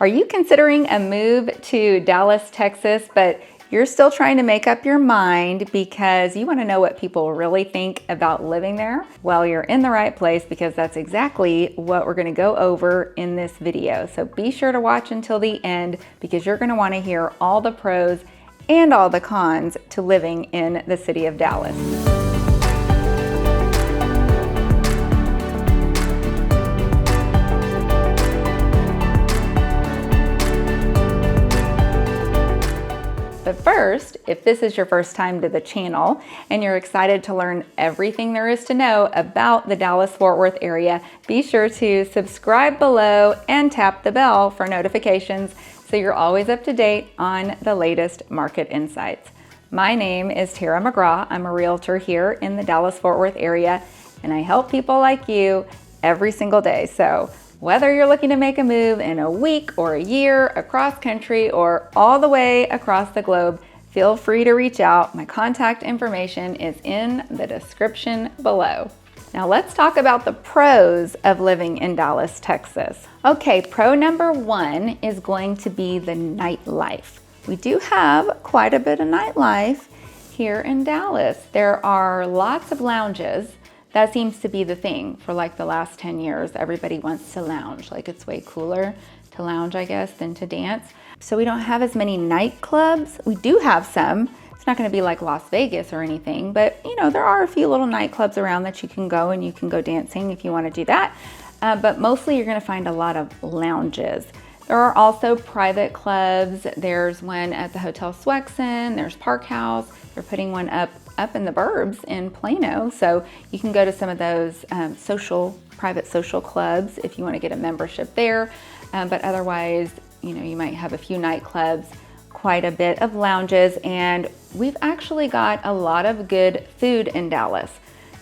Are you considering a move to Dallas, Texas, but you're still trying to make up your mind because you want to know what people really think about living there? Well, you're in the right place because that's exactly what we're going to go over in this video. So be sure to watch until the end because you're going to want to hear all the pros and all the cons to living in the city of Dallas. But first, if this is your first time to the channel and you're excited to learn everything there is to know about the Dallas-Fort Worth area, be sure to subscribe below and tap the bell for notifications so you're always up to date on the latest market insights. My name is Tara McGraw. I'm a realtor here in the Dallas-Fort Worth area, and I help people like you every single day. So whether you're looking to make a move in a week or a year, across country, or all the way across the globe, feel free to reach out. My contact information is in the description below. Now let's talk about the pros of living in Dallas, Texas. Okay, pro number one is going to be the nightlife. We do have quite a bit of nightlife here in Dallas. There are lots of lounges. That seems to be the thing for like the last 10 years. Everybody wants to lounge. Like it's way cooler to lounge, I guess, than to dance. So we don't have as many nightclubs. We do have some. It's not going to be like Las Vegas or anything, but you know, there are a few little nightclubs around that you can go and you can go dancing if you want to do that. But mostly you're going to find a lot of lounges. There are also private clubs. There's one at the Hotel Swexon. There's Park House. They're putting one up in the burbs in Plano. So you can go to some of those private social clubs if you want to get a membership there. But otherwise, you know, you might have a few nightclubs, quite a bit of lounges, and we've actually got a lot of good food in Dallas.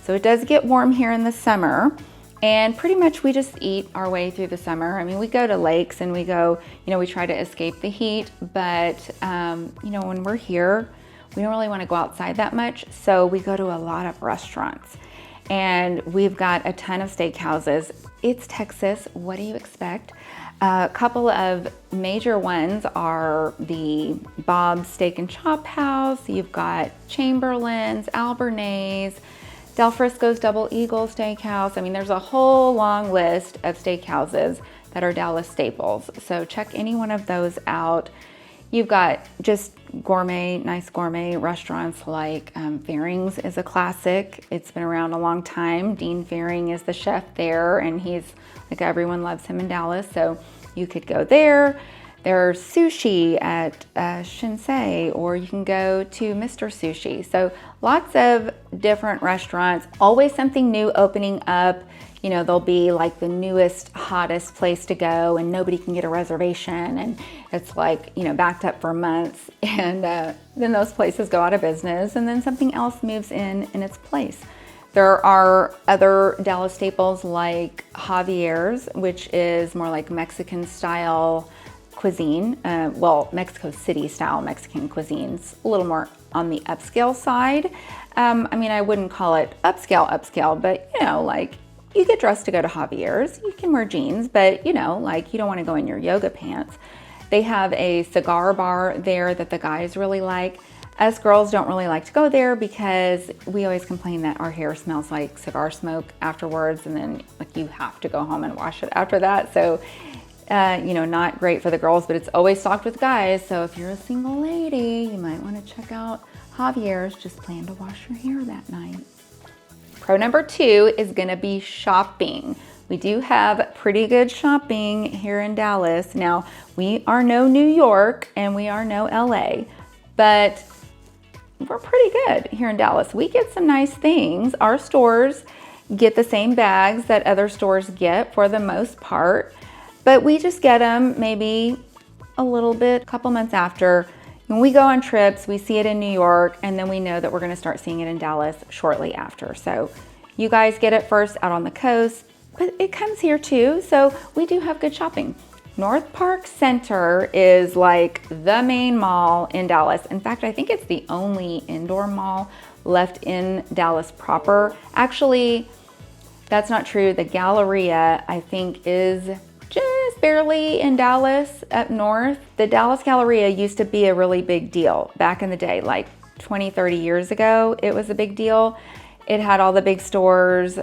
So it does get warm here in the summer, and pretty much we just eat our way through the summer. I mean, we go to lakes and we go, you know, we try to escape the heat, but you know, when we're here, we don't really want to go outside that much, so we go to a lot of restaurants. And we've got a ton of steakhouses. It's Texas, what do you expect? A couple of major ones are the Bob's Steak and Chop House. You've got Chamberlain's, Albernays, Del Frisco's Double Eagle Steakhouse. I mean, there's a whole long list of steakhouses that are Dallas staples. So check any one of those out. You've got just nice gourmet restaurants like Fairing's is a classic. It's been around a long time. Dean Fairing is the chef there, and he's like, everyone loves him in Dallas, so you could go there. There's sushi at Shinsei, or you can go to Mr. Sushi. So lots of different restaurants, always something new opening up. You know, they'll be like the newest, hottest place to go and nobody can get a reservation. And it's like, you know, backed up for months. And then those places go out of business and then something else moves in its place. There are other Dallas staples like Javier's, which is more like Mexican style cuisine. Well, Mexico City style Mexican cuisines, a little more on the upscale side. I mean, I wouldn't call it upscale, but you know, like, you get dressed to go to Javier's. You can wear jeans, but you know, like, you don't want to go in your yoga pants. They have a cigar bar there that the guys really like. Us girls don't really like to go there because we always complain that our hair smells like cigar smoke afterwards, and then like you have to go home and wash it after that. So, you know, not great for the girls, but it's always stocked with guys. So if you're a single lady, you might want to check out Javier's. Just plan to wash your hair that night. Pro number two is gonna be shopping. We do have pretty good shopping here in Dallas. Now, we are no New York and we are no LA, but we're pretty good here in Dallas. We get some nice things. Our stores get the same bags that other stores get for the most part, but we just get them maybe a little bit, a couple months after. When we go on trips, we see it in New York, and then we know that we're gonna start seeing it in Dallas shortly after. So you guys get it first out on the coast, but it comes here too, so we do have good shopping. North Park Center is like the main mall in Dallas. In fact, I think it's the only indoor mall left in Dallas proper. Actually, that's not true. The Galleria, I think, is just just barely in Dallas up north. The Dallas Galleria used to be a really big deal back in the day, like 20, 30 years ago. It was a big deal. It had all the big stores,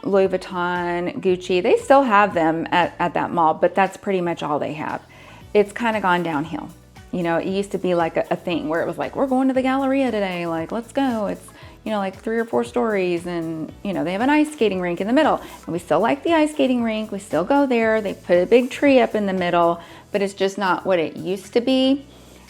Louis Vuitton, Gucci. They still have them at that mall, but that's pretty much all they have. It's kind of gone downhill. You know, it used to be like a thing where it was like, we're going to the Galleria today, like, let's go. It's, you know, like 3 or 4 stories, and, you know, they have an ice skating rink in the middle. And we still like the ice skating rink. We still go there. They put a big tree up in the middle, but it's just not what it used to be.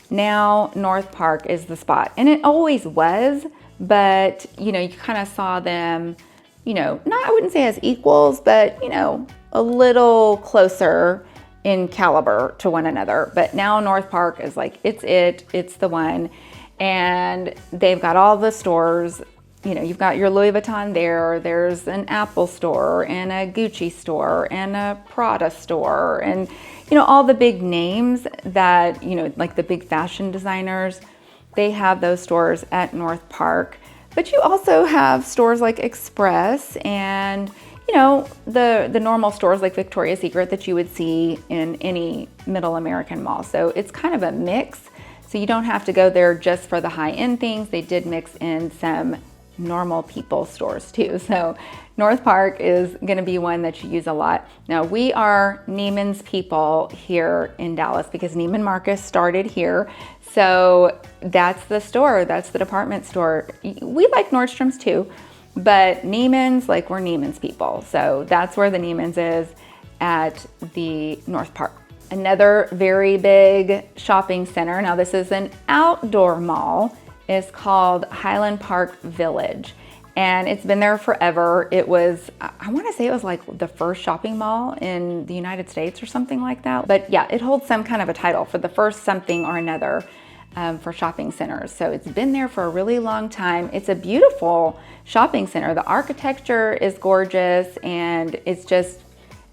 Now, North Park is the spot. And it always was, but, you know, you kind of saw them, you know, not, I wouldn't say as equals, but, you know, a little closer in caliber to one another. But now North Park is like, it's the one. And they've got all the stores. You know, you've got your Louis Vuitton there, there's an Apple store and a Gucci store and a Prada store, and, you know, all the big names that, you know, like the big fashion designers, they have those stores at North Park. But you also have stores like Express and, you know, the normal stores like Victoria's Secret that you would see in any middle American mall. So it's kind of a mix. So you don't have to go there just for the high-end things. They did mix in some normal people stores too. So North Park is gonna be one that you use a lot. Now, we are Neiman's people here in Dallas because Neiman Marcus started here. So that's the store, that's the department store. We like Nordstrom's too, but Neiman's, like, we're Neiman's people. So that's where the Neiman's is, at the North Park. Another very big shopping center, now this is an outdoor mall, is called Highland Park Village. And it's been there forever. It was, I wanna say it was like the first shopping mall in the United States or something like that. But yeah, it holds some kind of a title for the first something or another for shopping centers. So it's been there for a really long time. It's a beautiful shopping center. The architecture is gorgeous, and it's just,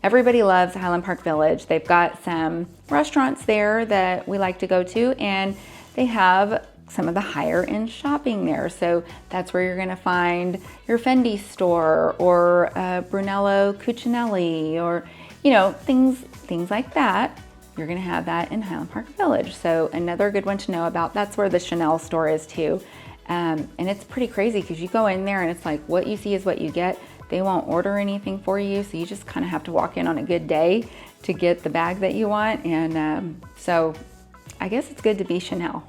everybody loves Highland Park Village. They've got some restaurants there that we like to go to, and they have some of the higher end shopping there. So that's where you're gonna find your Fendi store or Brunello Cucinelli, or, you know, things like that. You're gonna have that in Highland Park Village. So another good one to know about. That's where the Chanel store is too. And it's pretty crazy because you go in there and it's like, what you see is what you get. They won't order anything for you, so you just kind of have to walk in on a good day to get the bag that you want. And so I guess it's good to be Chanel.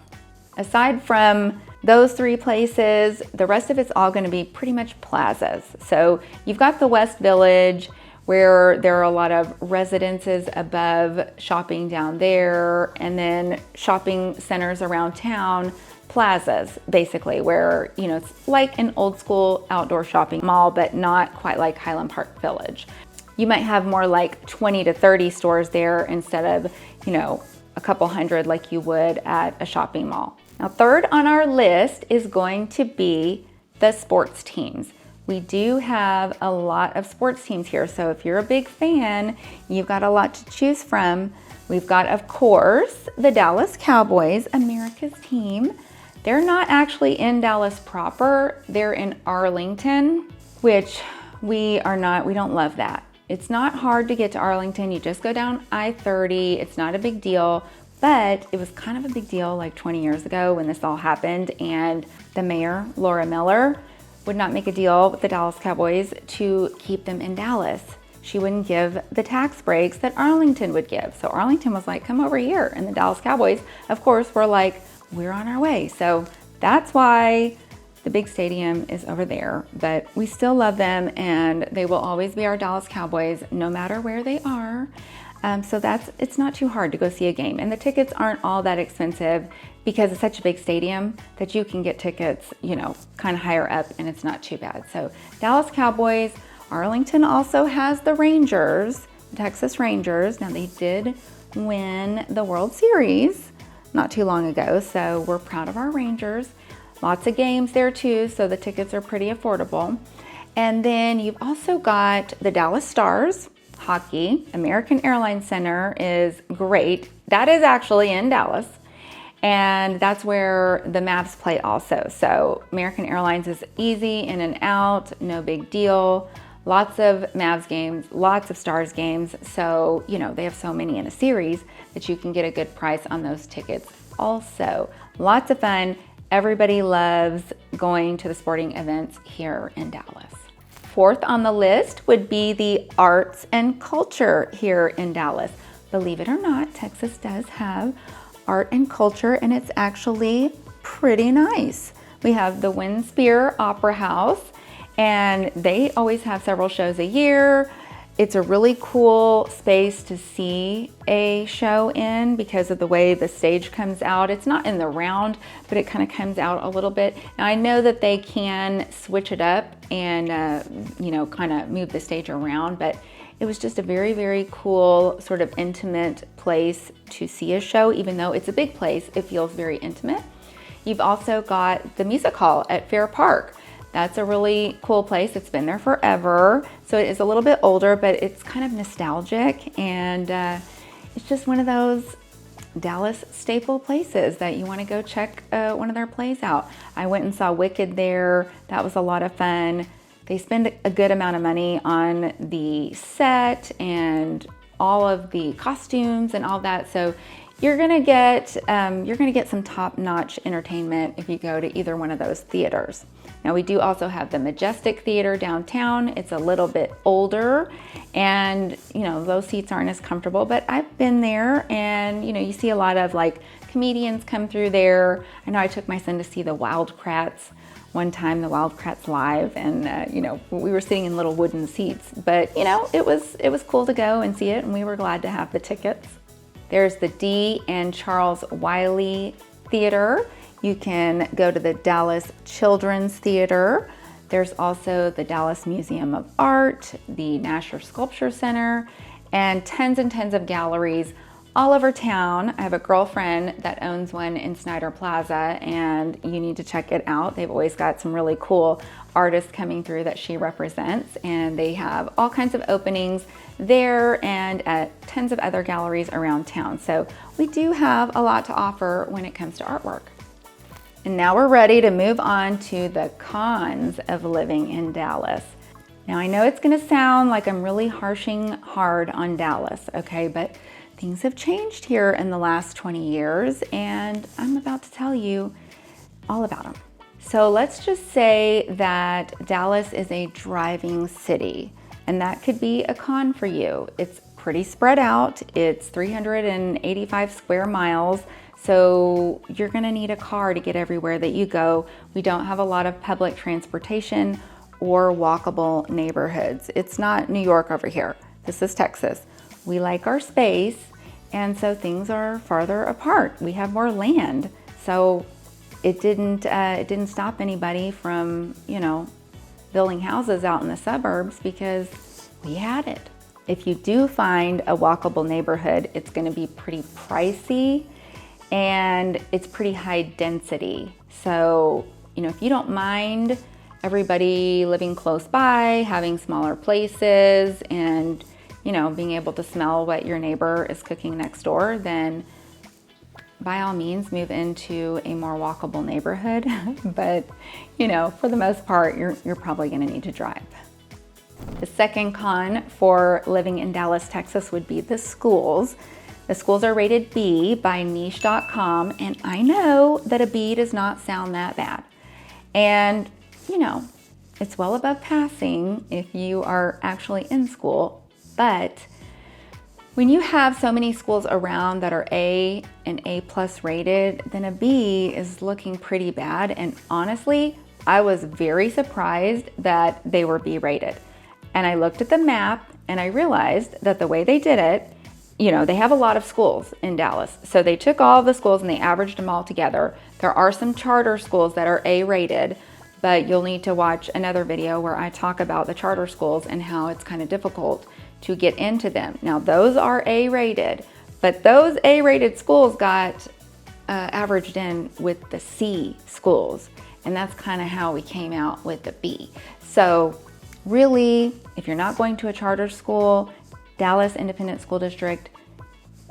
Aside from those 3 places, the rest of it's all going to be pretty much plazas. So you've got the West Village, where there are a lot of residences above, shopping down there, and then shopping centers around town. Plazas, basically, where, you know, it's like an old school outdoor shopping mall, but not quite like Highland Park Village. You might have more like 20 to 30 stores there instead of, you know, a couple hundred like you would at a shopping mall. Now, third on our list is going to be the sports teams. We do have a lot of sports teams here, so if you're a big fan, you've got a lot to choose from. We've got, of course, the Dallas Cowboys, America's team. They're not actually in Dallas proper, they're in Arlington, which we don't love that. It's not hard to get to Arlington, you just go down I-30, it's not a big deal, but it was kind of a big deal like 20 years ago when this all happened, and the mayor, Laura Miller, would not make a deal with the Dallas Cowboys to keep them in Dallas. She wouldn't give the tax breaks that Arlington would give. So Arlington was like, come over here. And the Dallas Cowboys, of course, were like, we're on our way. So that's why the big stadium is over there. But we still love them, and they will always be our Dallas Cowboys no matter where they are. So it's not too hard to go see a game. And the tickets aren't all that expensive because it's such a big stadium that you can get tickets, you know, kind of higher up, and it's not too bad. So Dallas Cowboys. Arlington also has the Rangers, the Texas Rangers. Now, they did win the World Series not too long ago, so we're proud of our Rangers. Lots of games there too, so the tickets are pretty affordable. And then you've also got the Dallas Stars hockey. American Airlines Center is great. That is actually in Dallas, and that's where the Mavs play also. So American Airlines is easy in and out, no big deal. lots of Mavs games, lots of Stars games. So, you know, they have so many in a series that you can get a good price on those tickets. Also, lots of fun. Everybody loves going to the sporting events here in Dallas. Fourth on the list would be the arts and culture here in Dallas. Believe it or not, Texas does have art and culture, and it's actually pretty nice. We have the Winspear Opera House, and they always have several shows a year. It's a really cool space to see a show in because of the way the stage comes out. It's not in the round, but it kind of comes out a little bit. Now I know that they can switch it up and, you know, kind of move the stage around, but it was just a very, very cool sort of intimate place to see a show. Even though it's a big place, it feels very intimate. You've also got the music hall at Fair Park. That's a really cool place. It's been there forever. So it is a little bit older, but it's kind of nostalgic, and it's just one of those Dallas staple places that you want to go check one of their plays out. I went and saw Wicked there. That was a lot of fun. They spend a good amount of money on the set and all of the costumes and all that. So you're gonna get some top-notch entertainment if you go to either one of those theaters. Now we do also have the Majestic Theater downtown. It's a little bit older, and you know, those seats aren't as comfortable, but I've been there, and you know, you see a lot of like comedians come through there. I know I took my son to see the Wild Kratts one time, the Wild Kratts live, and you know, we were sitting in little wooden seats, but you know, it was cool to go and see it, and we were glad to have the tickets. There's the D. and Charles Wiley Theater. You can go to the Dallas Children's Theater. There's also the Dallas Museum of Art, the Nasher Sculpture Center, and tons of galleries all over town. I have a girlfriend that owns one in Snyder Plaza, and you need to check it out. They've always got some really cool artists coming through that she represents, and they have all kinds of openings there and at tons of other galleries around town. So we do have a lot to offer when it comes to artwork. And now we're ready to move on to the cons of living in Dallas. Now I know it's gonna sound like I'm really harshing hard on Dallas, okay, but things have changed here in the last 20 years, and I'm about to tell you all about them. So let's just say that Dallas is a driving city, and that could be a con for you. It's pretty spread out. It's 385 square miles. So you're gonna need a car to get everywhere that you go. We don't have a lot of public transportation or walkable neighborhoods. It's not New York over here. This is Texas. We like our space, and so things are farther apart. We have more land. So it didn't stop anybody from, you know, building houses out in the suburbs because we had it. If you do find a walkable neighborhood, it's gonna be pretty pricey, and it's pretty high density. So, you know, if you don't mind everybody living close by, having smaller places, and, you know, being able to smell what your neighbor is cooking next door, then by all means move into a more walkable neighborhood. But, you know, for the most part, you're probably gonna need to drive. The second con for living in Dallas, Texas would be the schools. The schools are rated B by niche.com, and I know that a B does not sound that bad. And, you know, it's well above passing if you are actually in school, but when you have so many schools around that are A and A+ rated, then a B is looking pretty bad. And honestly, I was very surprised that they were B rated. And I looked at the map and I realized that the way they did it, you know, they have a lot of schools in Dallas. So they took all the schools and they averaged them all together. There are some charter schools that are A rated, but you'll need to watch another video where I talk about the charter schools and how it's kind of difficult to get into them. Now those are A rated, but those A rated schools got averaged in with the C schools. And that's kind of how we came out with the B. So really, if you're not going to a charter school, Dallas Independent School District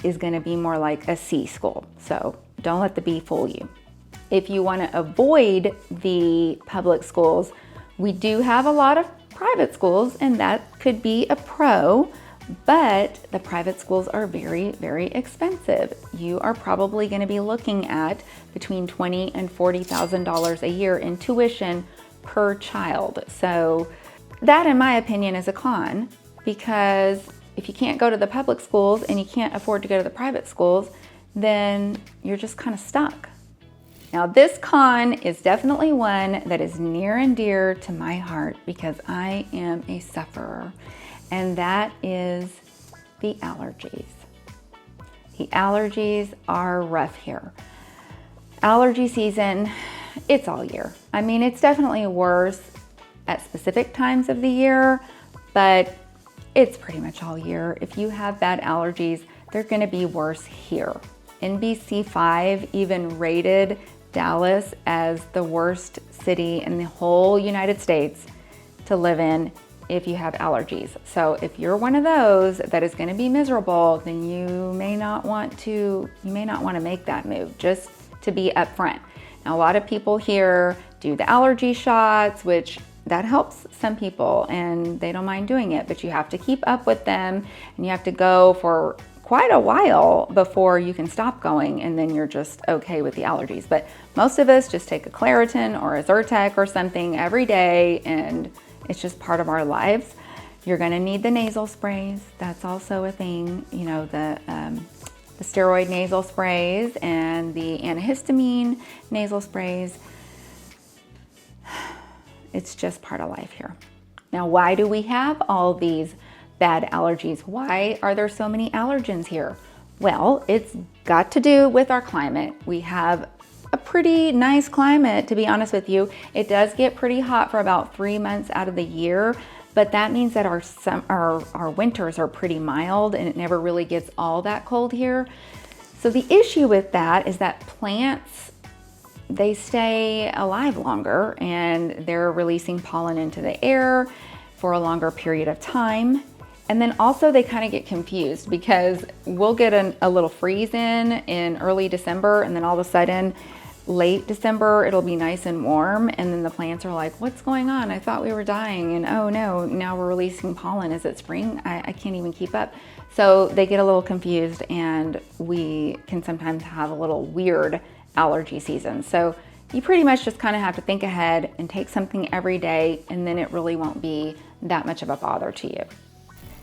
is going to be more like a C school. So don't let the B fool you. If you want to avoid the public schools, We do have a lot of private schools, and that could be a pro, but the private schools are very, very expensive. You are probably going to be looking at between $20,000 and $40,000 a year in tuition per child. So that, in my opinion, is a con, because if you can't go to the public schools and you can't afford to go to the private schools, then you're just kind of stuck. Now, this con is definitely one that is near and dear to my heart because I am a sufferer, and that is the allergies. The allergies are rough here. Allergy season, it's all year. I mean, it's definitely worse at specific times of the year, but it's pretty much all year. If you have bad allergies, they're gonna be worse here. NBC5 even rated Dallas as the worst city in the whole United States to live in if you have allergies. So if you're one of those that is going to be miserable, then you may not want to make that move, just to be upfront. Now, a lot of people here do the allergy shots, which that helps some people and they don't mind doing it, but you have to keep up with them and you have to go for quite a while before you can stop going, and then you're just okay with the allergies. But most of us just take a Claritin or a Zyrtec or something every day, and it's just part of our lives. You're gonna need the nasal sprays. That's also a thing, you know, the steroid nasal sprays and the antihistamine nasal sprays. It's just part of life here. Now, why do we have all these bad allergies? Why are there so many allergens here? Well, it's got to do with our climate. We have a pretty nice climate, to be honest with you. It does get pretty hot for about 3 months out of the year, but that means that our winters are pretty mild and it never really gets all that cold here. So the issue with that is that plants, they stay alive longer and they're releasing pollen into the air for a longer period of time. And then also they kind of get confused because we'll get a little freeze in early December, and then all of a sudden late December it'll be nice and warm, and then the plants are like, what's going on? I thought we were dying, and oh no, now we're releasing pollen. Is it spring? I can't even keep up. So they get a little confused, and we can sometimes have a little weird allergy season. So you pretty much just kind of have to think ahead and take something every day, and then it really won't be that much of a bother to you.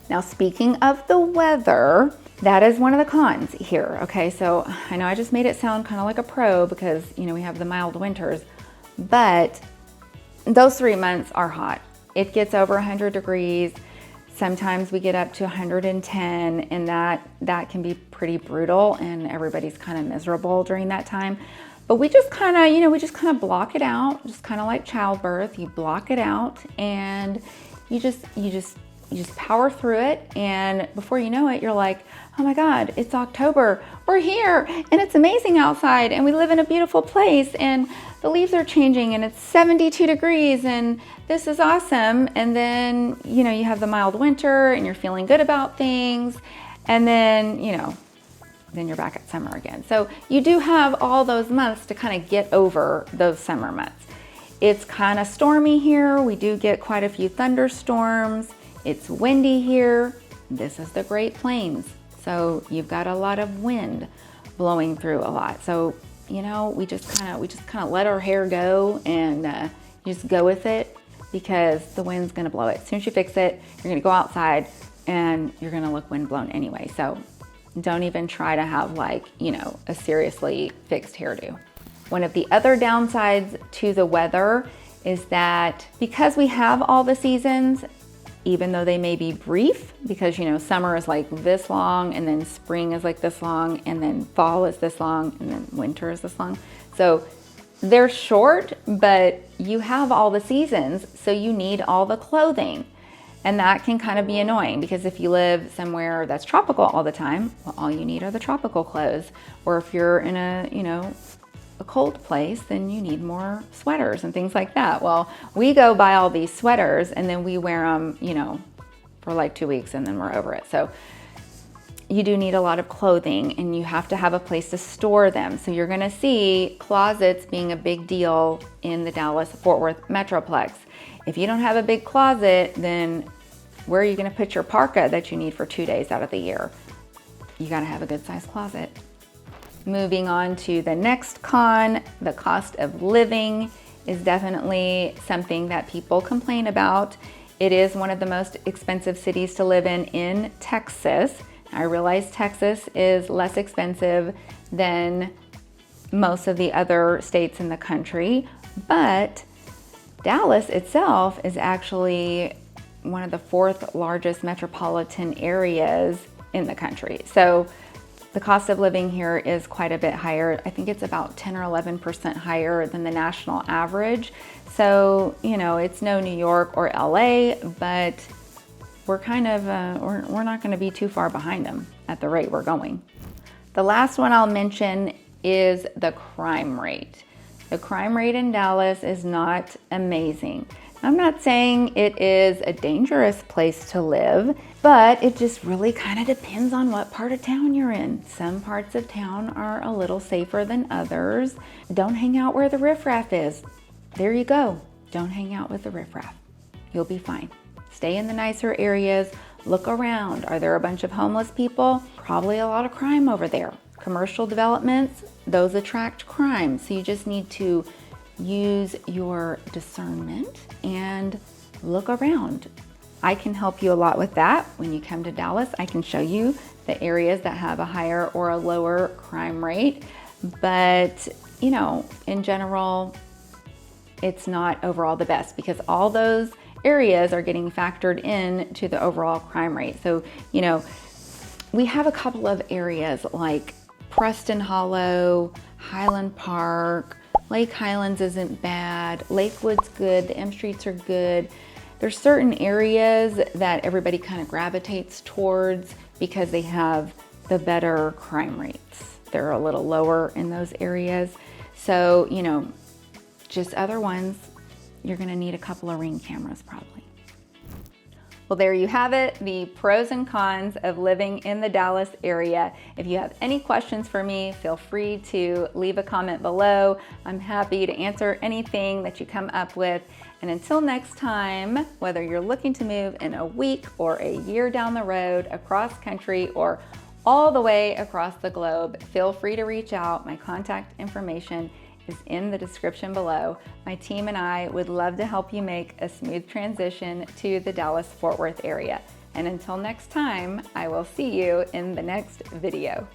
Now, speaking of the weather, that is one of the cons here, okay? So I know I just made it sound kind of like a pro because, you know, we have the mild winters, but those 3 months are hot. It gets over 100 degrees. Sometimes we get up to 110, and that can be pretty brutal, and everybody's kind of miserable during that time. But we just kind of, you know, we just kind of block it out, just kind of like childbirth. You block it out and you just power through it, and before you know it, you're like, oh my God, it's October, we're here, and it's amazing outside, and we live in a beautiful place, and the leaves are changing, and it's 72 degrees, and this is awesome. And then, you know, you have the mild winter, and you're feeling good about things, and then, you know, then you're back at summer again. So you do have all those months to kind of get over those summer months. It's kind of stormy here. We do get quite a few thunderstorms. It's windy here. This is the Great Plains, so you've got a lot of wind blowing through a lot. So, you know, we just kind of let our hair go and just go with it because the wind's gonna blow it. As soon as you fix it, you're gonna go outside and you're gonna look windblown anyway. So don't even try to have, like, you know, a seriously fixed hairdo. One of the other downsides to the weather is that because we have all the seasons, even though they may be brief, because, you know, summer is like this long, and then spring is like this long, and then fall is this long, and then winter is this long. So they're short, but you have all the seasons, so you need all the clothing. And that can kind of be annoying because if you live somewhere that's tropical all the time, well, all you need are the tropical clothes. Or if you're in a, you know, a cold place, then you need more sweaters and things like that. Well, we go buy all these sweaters and then we wear them, you know, for like 2 weeks and then we're over it. So you do need a lot of clothing and you have to have a place to store them. So you're gonna see closets being a big deal in the Dallas-Fort Worth Metroplex. If you don't have a big closet, then where are you gonna put your parka that you need for 2 days out of the year? You gotta have a good sized closet. Moving on to the next con, the cost of living is definitely something that people complain about. It is one of the most expensive cities to live in Texas. I realize Texas is less expensive than most of the other states in the country, but Dallas itself is actually one of the 4th largest metropolitan areas in the country. So the cost of living here is quite a bit higher. I think it's about 10 or 11% higher than the national average. So, you know, it's no New York or LA, but we're kind of, we're not gonna be too far behind them at the rate we're going. The last one I'll mention is the crime rate. The crime rate in Dallas is not amazing. I'm not saying it is a dangerous place to live, but it just really kind of depends on what part of town you're in. Some parts of town are a little safer than others. Don't hang out where the riffraff is. There you go. Don't hang out with the riffraff. You'll be fine. Stay in the nicer areas, look around. Are there a bunch of homeless people? Probably a lot of crime over there. Commercial developments, those attract crime. So you just need to use your discernment and look around. I can help you a lot with that. When you come to Dallas, I can show you the areas that have a higher or a lower crime rate. But, you know, in general, it's not overall the best because all those areas are getting factored in to the overall crime rate. So, you know, we have a couple of areas like Preston Hollow, Highland Park, Lake Highlands isn't bad, Lakewood's good, the M Streets are good. There's certain areas that everybody kind of gravitates towards because they have the better crime rates. They're a little lower in those areas. So, you know, just other ones, you're gonna need a couple of Ring cameras probably. Well, there you have it, the pros and cons of living in the Dallas area. If you have any questions for me, feel free to leave a comment below. I'm happy to answer anything that you come up with. And until next time, whether you're looking to move in a week or a year down the road, across country, or all the way across the globe, feel free to reach out. My contact information is in the description below. My team and I would love to help you make a smooth transition to the Dallas-Fort Worth area. And until next time, I will see you in the next video.